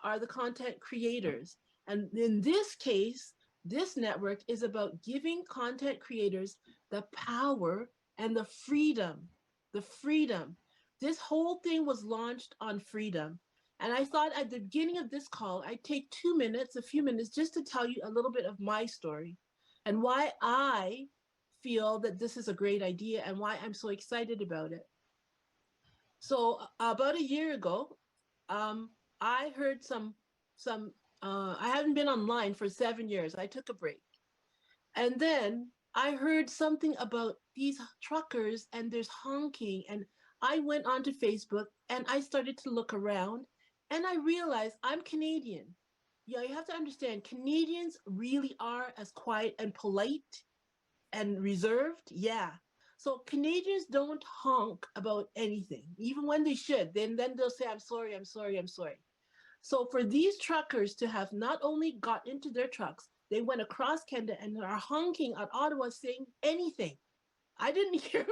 are the content creators. And in this case, this network is about giving content creators the power and the freedom. This whole thing was launched on freedom. And I thought at the beginning of this call, I'd take 2 minutes, a few minutes, just to tell you a little bit of my story and why I feel that this is a great idea and why I'm so excited about it. So about a year ago, I heard some. I haven't been online for 7 years. I took a break, and then I heard something about these truckers and there's honking, and I went onto Facebook and I started to look around, and I realized I'm Canadian. Yeah, you have to understand, Canadians really are as quiet and polite and reserved. Yeah. So Canadians don't honk about anything, even when they should. Then they'll say, I'm sorry, I'm sorry, I'm sorry. So for these truckers to have not only got into their trucks, they went across Canada and are honking at Ottawa saying anything. I didn't hear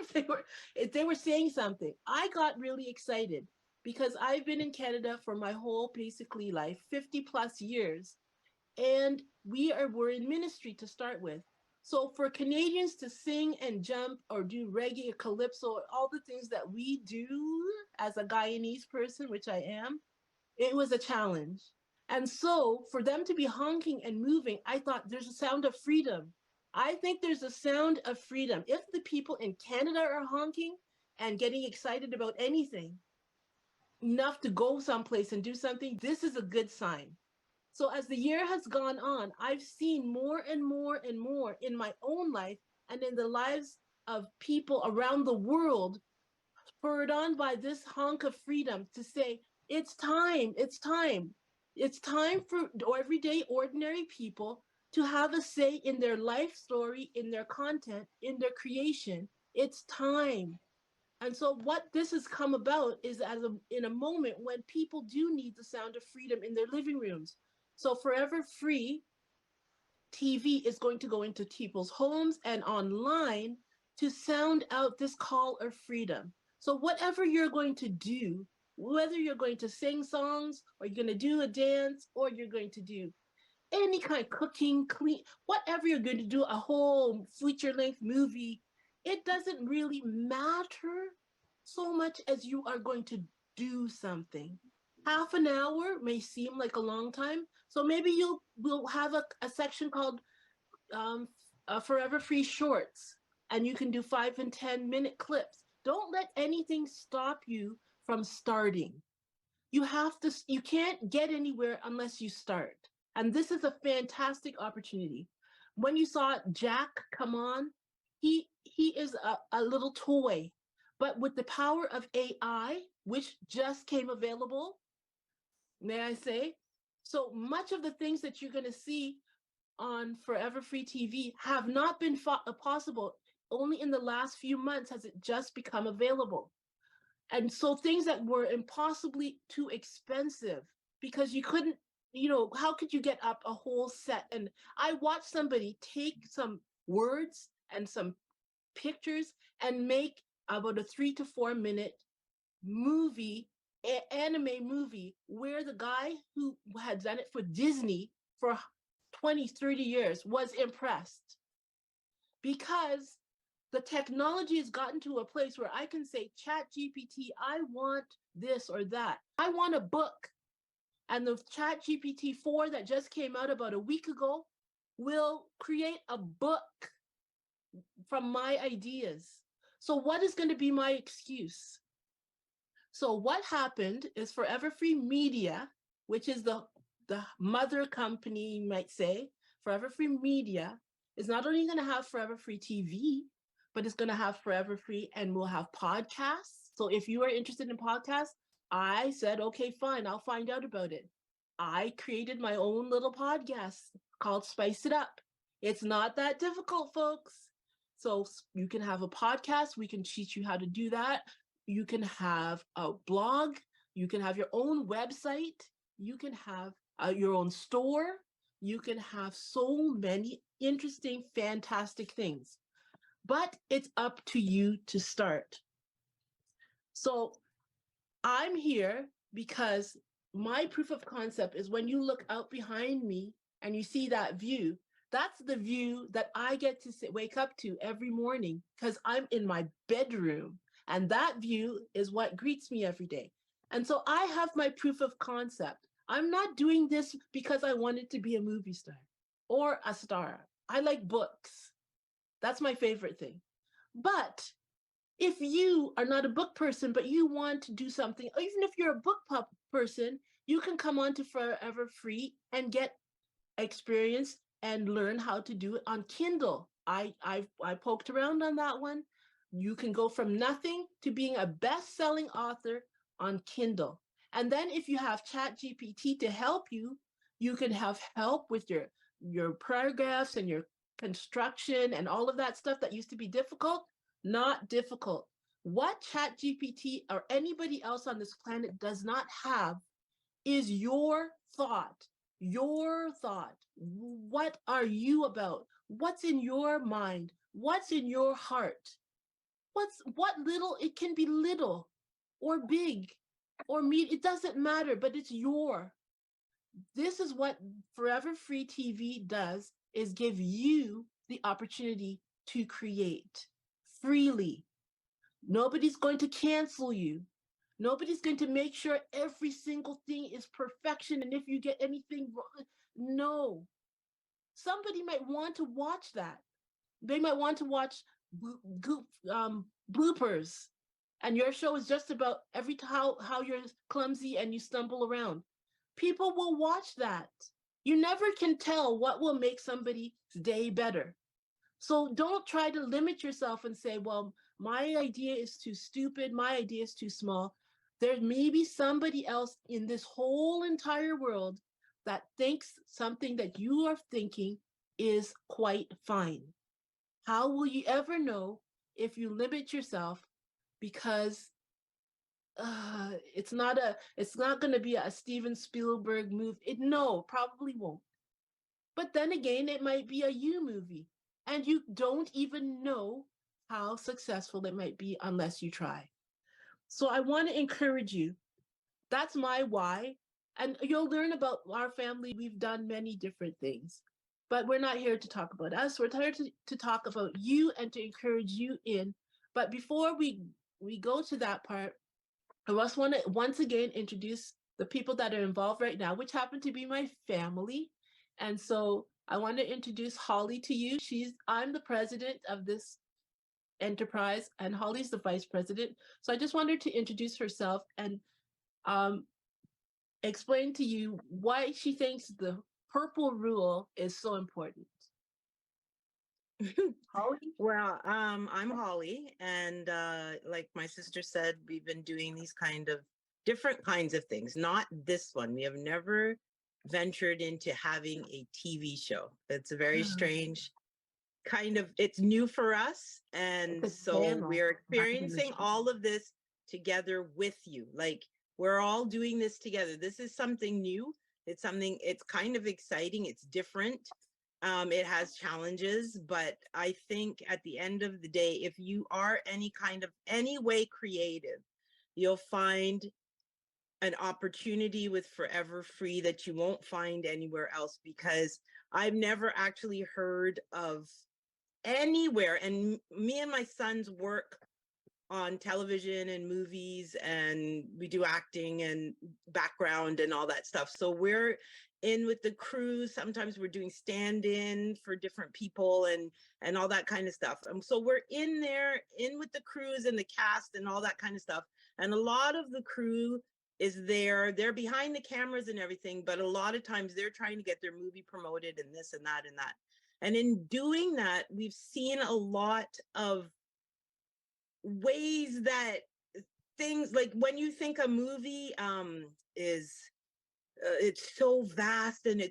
if they were saying something. I got really excited because I've been in Canada for my whole basically life, 50 plus years. And we're in ministry to start with. So for Canadians to sing and jump or do reggae or calypso, all the things that we do as a Guyanese person, which I am, it was a challenge. And so for them to be honking and moving, I thought there's a sound of freedom. I think there's a sound of freedom. If the people in Canada are honking and getting excited about anything, enough to go someplace and do something, this is a good sign. So as the year has gone on, I've seen more and more and more in my own life and in the lives of people around the world, spurred on by this honk of freedom to say, it's time, it's time. It's time for everyday, ordinary people to have a say in their life story, in their content, in their creation. It's time. And so what this has come about is in a moment when people do need the sound of freedom in their living rooms. So Forever Free TV is going to go into people's homes and online to sound out this call of freedom. So whatever you're going to do, whether you're going to sing songs or you're going to do a dance or you're going to do any kind of cooking, clean, whatever you're going to do, a whole feature-length movie, it doesn't really matter so much as you are going to do something. Half an hour may seem like a long time, so maybe we'll have a section called um, Forever Free Shorts, and you can do 5 and 10 minute clips. Don't let anything stop you from starting. You can't get anywhere unless you start. And this is a fantastic opportunity. When you saw Jack come on, he is a little toy, but with the power of AI, which just came available, may I say? So much of the things that you're going to see on Forever Free TV have not been possible. Only in the last few months has it just become available. And so things that were impossibly too expensive because you couldn't, how could you get up a whole set? And I watched somebody take some words and some pictures and make about a 3 to 4 minute movie, anime movie, where the guy who had done it for Disney for 20, 30 years was impressed because the technology has gotten to a place where I can say, ChatGPT, I want this or that. I want a book. And the ChatGPT 4 that just came out about a week ago will create a book from my ideas. So what is going to be my excuse? So what happened is Forever Free Media, which is the mother company, you might say, Forever Free Media, is not only going to have Forever Free TV, but it's going to have Forever Free and we'll have podcasts. So if you are interested in podcasts, I said, okay, fine, I'll find out about it. I created my own little podcast called Spice It Up. It's not that difficult, folks. So you can have a podcast. We can teach you how to do that. You can have a blog. You can have your own website. You can have your own store. You can have so many interesting, fantastic things. But it's up to you to start. So I'm here because my proof of concept is when you look out behind me and you see that view, that's the view that I get to wake up to every morning because I'm in my bedroom. And that view is what greets me every day. And so I have my proof of concept. I'm not doing this because I wanted to be a movie star or a star. I like books. That's my favorite thing. But if you are not a book person, but you want to do something, or even if you're a book person, you can come on to Forever Free and get experience and learn how to do it on Kindle. I poked around on that one. You can go from nothing to being a best-selling author on Kindle. And then if you have ChatGPT to help you, you can have help with your paragraphs and your construction and all of that stuff that used to be difficult, not difficult. What ChatGPT or anybody else on this planet does not have is your thought. Your thought. What are you about? What's in your mind? What's in your heart? What little, it can be little or big or it doesn't matter, but it's your. This is what Forever Free TV does, is give you the opportunity to create freely. Nobody's going to cancel you. Nobody's going to make sure every single thing is perfection. And if you get anything wrong, no. Somebody might want to watch that. They might want to watch bloopers. And your show is just about how you're clumsy and you stumble around. People will watch that. You never can tell what will make somebody's day better. So don't try to limit yourself and say, well, my idea is too stupid, my idea is too small. There may be somebody else in this whole entire world that thinks something that you are thinking is quite fine. How will you ever know if you limit yourself? Because it's not going to be a Steven Spielberg movie. No, probably won't. But then again, it might be a you movie, and you don't even know how successful it might be unless you try. So I want to encourage you. That's my why. And you'll learn about our family. We've done many different things, but we're not here to talk about us. We're here to talk about you and to encourage you in. But before we go to that part, I just want to once again introduce the people that are involved right now, which happen to be my family. And so I want to introduce Holly to you. I'm the president of this enterprise, and Holly's the vice president. So I just wanted to introduce herself and um, explain to you why she thinks the purple rule is so important. Holly? Well, I'm Holly, and like my sister said, we've been doing these different kinds of things. Not this one. We have never ventured into having a TV show. It's a very strange it's new for us, and so we're experiencing all of this together with you. Like, we're all doing this together. This is something new. It's kind of exciting. It's different. It has challenges, but I think at the end of the day, if you are any way creative, you'll find an opportunity with Forever Free that you won't find anywhere else, because I've never actually heard of anywhere. And me and my sons work on television and movies, and we do acting and background and all that stuff. So we're in with the crew. Sometimes we're doing stand-in for different people and all that kind of stuff. So we're in with the crews and the cast and all that kind of stuff. And a lot of the crew is they're behind the cameras and everything, but a lot of times they're trying to get their movie promoted and this and that and that. And in doing that, we've seen a lot of ways that things, like when you think a movie is it's so vast, and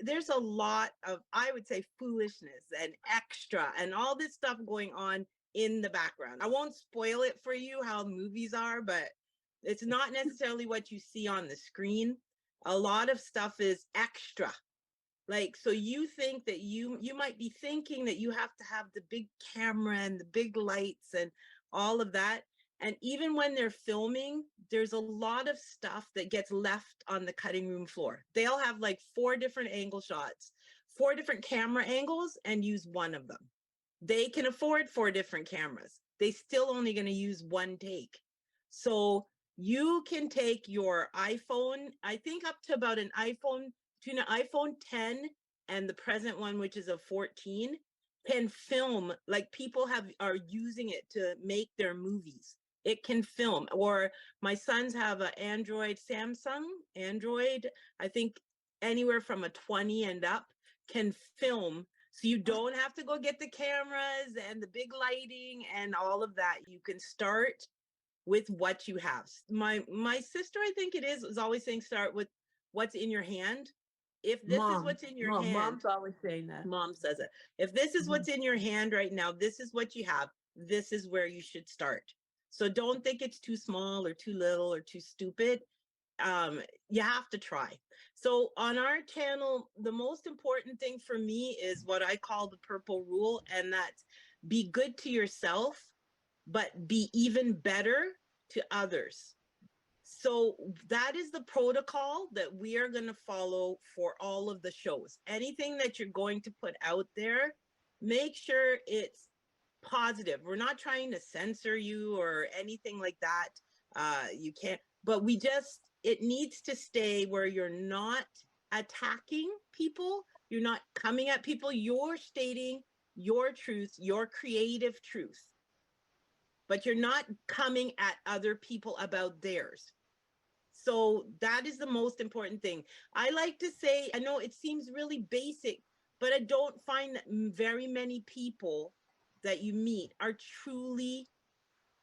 there's a lot of, I would say, foolishness and extra and all this stuff going on in the background. I won't spoil it for you how movies are, but it's not necessarily what you see on the screen. A lot of stuff is extra. Like, so you think that you might be thinking that you have to have the big camera and the big lights and all of that. And even when they're filming, there's a lot of stuff that gets left on the cutting room floor. They'll have like 4 different angle shots, 4 different camera angles, and use one of them. They can afford 4 different cameras. They still only going to use one take. So you can take your iPhone, I think up to about an iPhone, between an iPhone 10 and the present one, which is a 14, can film, like people are using it to make their movies. It can film. Or my sons have an Android, Samsung Android, I think anywhere from a 20 and up can film. So you don't have to go get the cameras and the big lighting and all of that. You can start with what you have. My sister, I think it is always saying start with what's in your hand. If this is what's in your hand, mom's always saying that. Mom says it. If this is what's in your hand right now, this is what you have. This is where you should start. So don't think it's too small or too little or too stupid. You have to try. So on our channel, the most important thing for me is what I call the purple rule, and that's be good to yourself, but be even better to others. So that is the protocol that we are going to follow for all of the shows. Anything that you're going to put out there, make sure it's positive. We're not trying to censor you or anything like that. You can't, but it needs to stay where you're not attacking people. You're not coming at people. You're stating your truth, your creative truth, but you're not coming at other people about theirs. So that is the most important thing. I like to say, I know it seems really basic, but I don't find that very many people that you meet are truly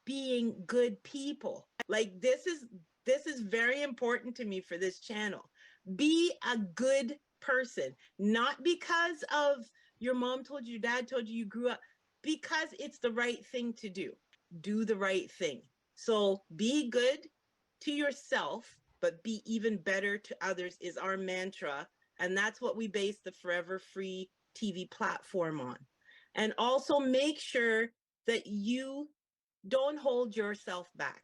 being good people. Like this is very important to me for this channel. Be a good person, not because of your mom told you, your dad told you, you grew up, because it's the right thing to do. Do the right thing. So be good to yourself, but be even better to others is our mantra. And that's what we base the Forever Free TV platform on. And also make sure that you don't hold yourself back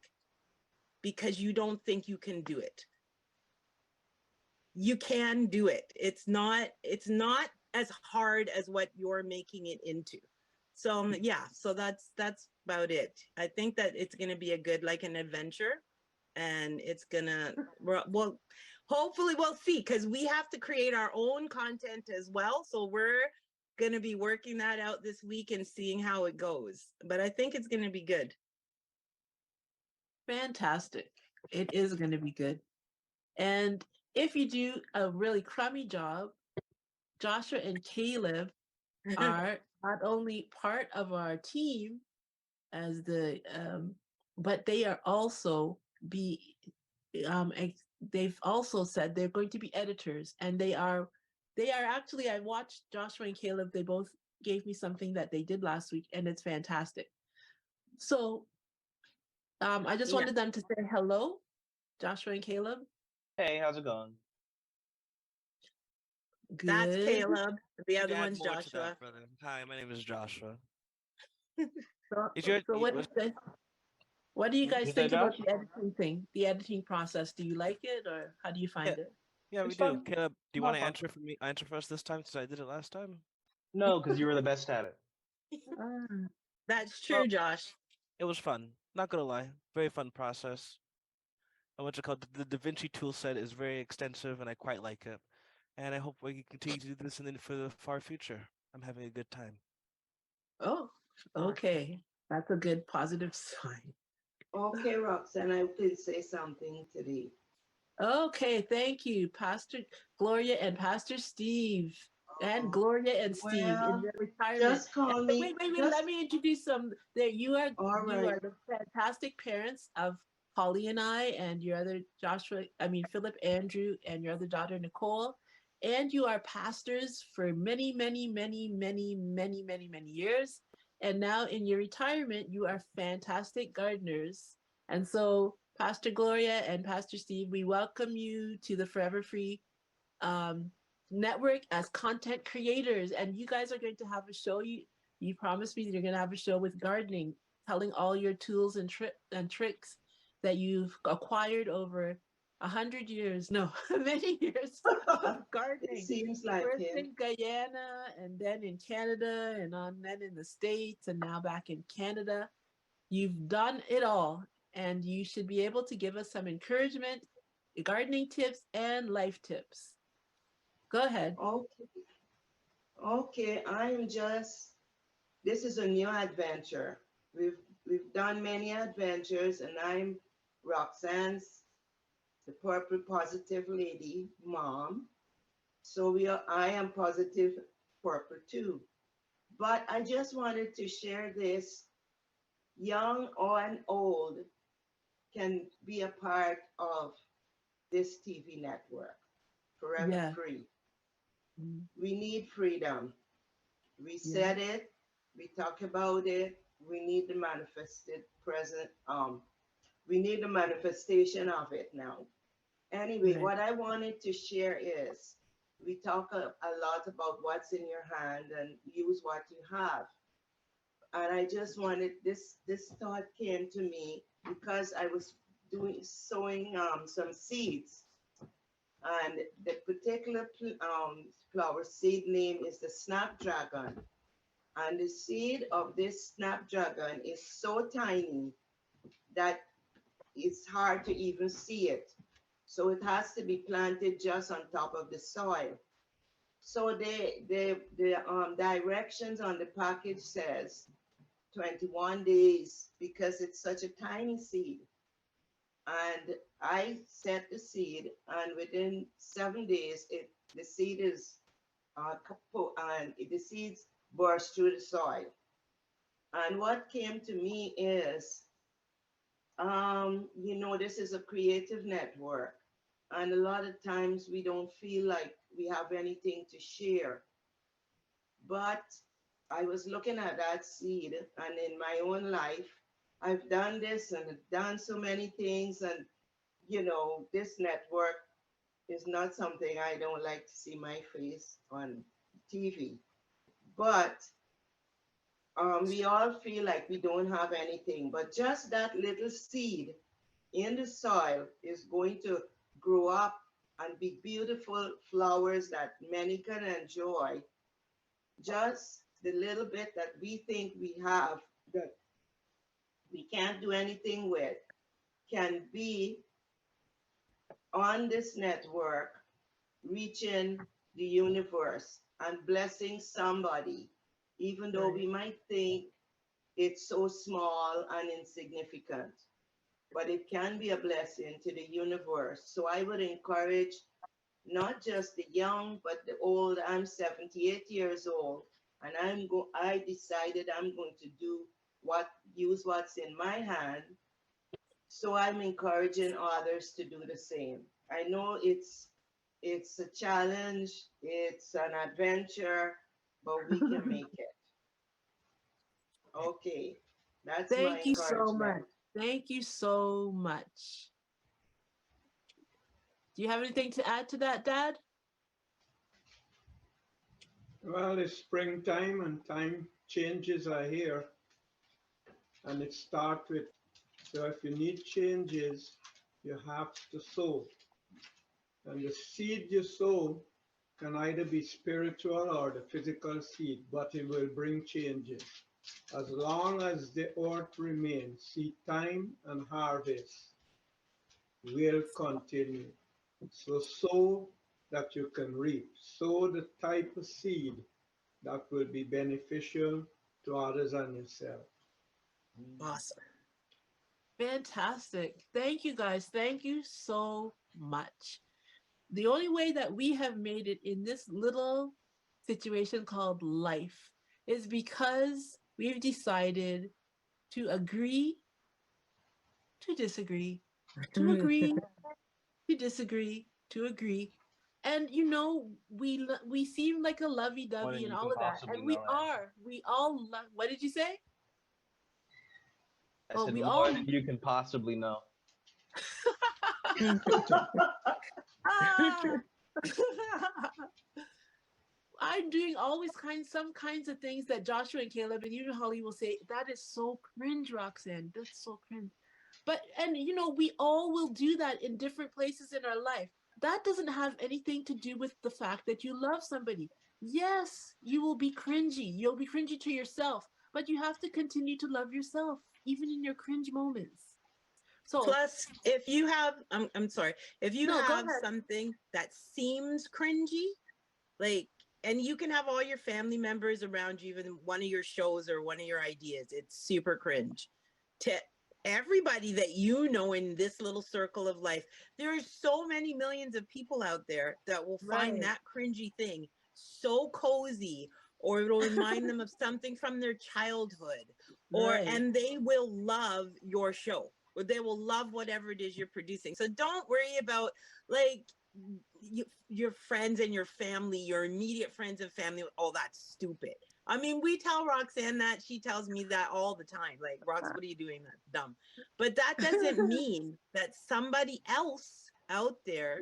because you don't think you can do it. You can do it. It's not as hard as what you're making it into. So yeah, so that's about it. I think that it's going to be a good, like an adventure, and it's gonna, well, hopefully we'll see, because we have to create our own content as well. So we're going to be working that out this week and seeing how it goes. But I think it's going to be good. Fantastic. It is going to be good. And if you do a really crummy job, Joshua and Caleb are not only part of our team as but they are also they've also said they're going to be editors, and they are actually, I watched Joshua and Caleb, they both gave me something that they did last week, and it's fantastic. So I just wanted them to say hello, Joshua and Caleb. Hey, how's it going? Good. That's Caleb. The other one's Joshua. That, hi, my name is Joshua. What do you guys think about the editing thing, the editing process? Do you like it, or how do you find it? Yeah, we do. Caleb, do you want to answer for us this time, since I did it last time? No, because you were the best at it. That's true, Josh. It was fun. Not gonna lie, very fun process. What's it called? The DaVinci tool set is very extensive, and I quite like it. And I hope we can continue to do this for the far future. I'm having a good time. Oh, okay. That's a good positive sign. Okay, Roxanne, I will say something today. Okay, thank you, Pastor Gloria and Pastor Steve. And Gloria and Steve in their retirement. Just call me. Wait. Let me introduce them. There, you are the fantastic parents of Holly and I, and your other Philip, Andrew, and your other daughter Nicole. And you are pastors for many, many, many, many, many, many, many years. And now in your retirement, you are fantastic gardeners. And so, Pastor Gloria and Pastor Steve, we welcome you to the Forever Free network as content creators. And you guys are going to have a show. You promised me that you're going to have a show with gardening. telling all your tools and tricks that you've acquired over 100 years, no, many years of It gardening. seems like First it. in Guyana, and then in Canada, and then in the States, and now back in Canada. You've done it all, and you should be able to give us some encouragement, gardening tips, and life tips. Go ahead. Okay. Okay, I'm just, this is a new adventure. We've done many adventures, and I'm Roxanne's the purple positive lady mom. So I am positive purple too. But I just wanted to share this. Young or and old can be a part of this TV network, Forever Yeah. Free. Mm. We need freedom. We Yeah. said it, we talk about it, we need the manifested present, we need the manifestation of it now. Anyway, Right. what I wanted to share is we talk a lot about what's in your hand and use what you have. And I just wanted this thought came to me because I was doing sowing some seeds, and the particular flower seed name is the snapdragon. And the seed of this snapdragon is so tiny that it's hard to even see it. So it has to be planted just on top of the soil. So the directions on the package says 21 days because it's such a tiny seed. And I set the seed, and within 7 days, the seed is and the seeds burst through the soil. And what came to me is, this is a creative network, and a lot of times we don't feel like we have anything to share. But I was looking at that seed, and in my own life, I've done this and done so many things, and this network is not something I don't like to see my face on TV. But we all feel like we don't have anything, but just that little seed in the soil is going to grow up and be beautiful flowers that many can enjoy. Just the little bit that we think we have that we can't do anything with can be on this network, reaching the universe and blessing somebody, even though Right. we might think it's so small and insignificant, but it can be a blessing to the universe. So I would encourage not just the young, but the old. I'm 78 years old, and I decided I'm going to use what's in my hand. So I'm encouraging others to do the same. I know it's a challenge, it's an adventure, but we can make it. Okay, that's my Thank you so encouragement. much. Thank you so much. Do you have anything to add to that, Dad? Well, it's springtime and time changes are here, and it starts with, so if you need changes, you have to sow. And the seed you sow can either be spiritual or the physical seed, but it will bring changes. As long as the earth remains, seed time and harvest will continue. So sow that you can reap. Sow the type of seed that will be beneficial to others and yourself. Awesome. Fantastic. Thank you guys. Thank you so much. The only way that we have made it in this little situation called life is because we've decided to agree to disagree, to agree to disagree, to agree. And we seem like a More lovey-dovey than and you all can of that. possibly And we know, Angela. are. We all love. What did you say? I Oh, said we more all than you can possibly know. ah! I'm doing some kinds of things that Joshua and Caleb and even Holly will say, that is so cringe, Roxanne. That's so cringe. But, and you know, we all will do that in different places in our life. That doesn't have anything to do with the fact that you love somebody. Yes, you will be cringy. You'll be cringy to yourself, but you have to continue to love yourself, even in your cringe moments. So, Plus, if you have, I'm sorry, if you no, go have ahead. something that seems cringy, like, and you can have all your family members around you, even one of your shows or one of your ideas, it's super cringe. To everybody that you know in this little circle of life, there are so many millions of people out there that will find Right. that cringy thing so cozy, or it'll remind them of something from their childhood, or Right. and they will love your show, or they will love whatever it is you're producing. So don't worry about, like, your friends and your family, your immediate friends and family. Oh, that's stupid. I mean, we tell Roxanne that. She tells me that all the time. Like, Rox, what are you doing? That's dumb. But that doesn't mean that somebody else out there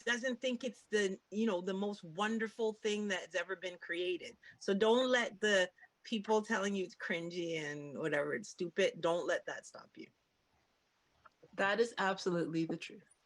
doesn't think it's the, you know, the most wonderful thing that's ever been created. So don't let the people telling you it's cringy and whatever, it's stupid. Don't let that stop you. That is absolutely the truth.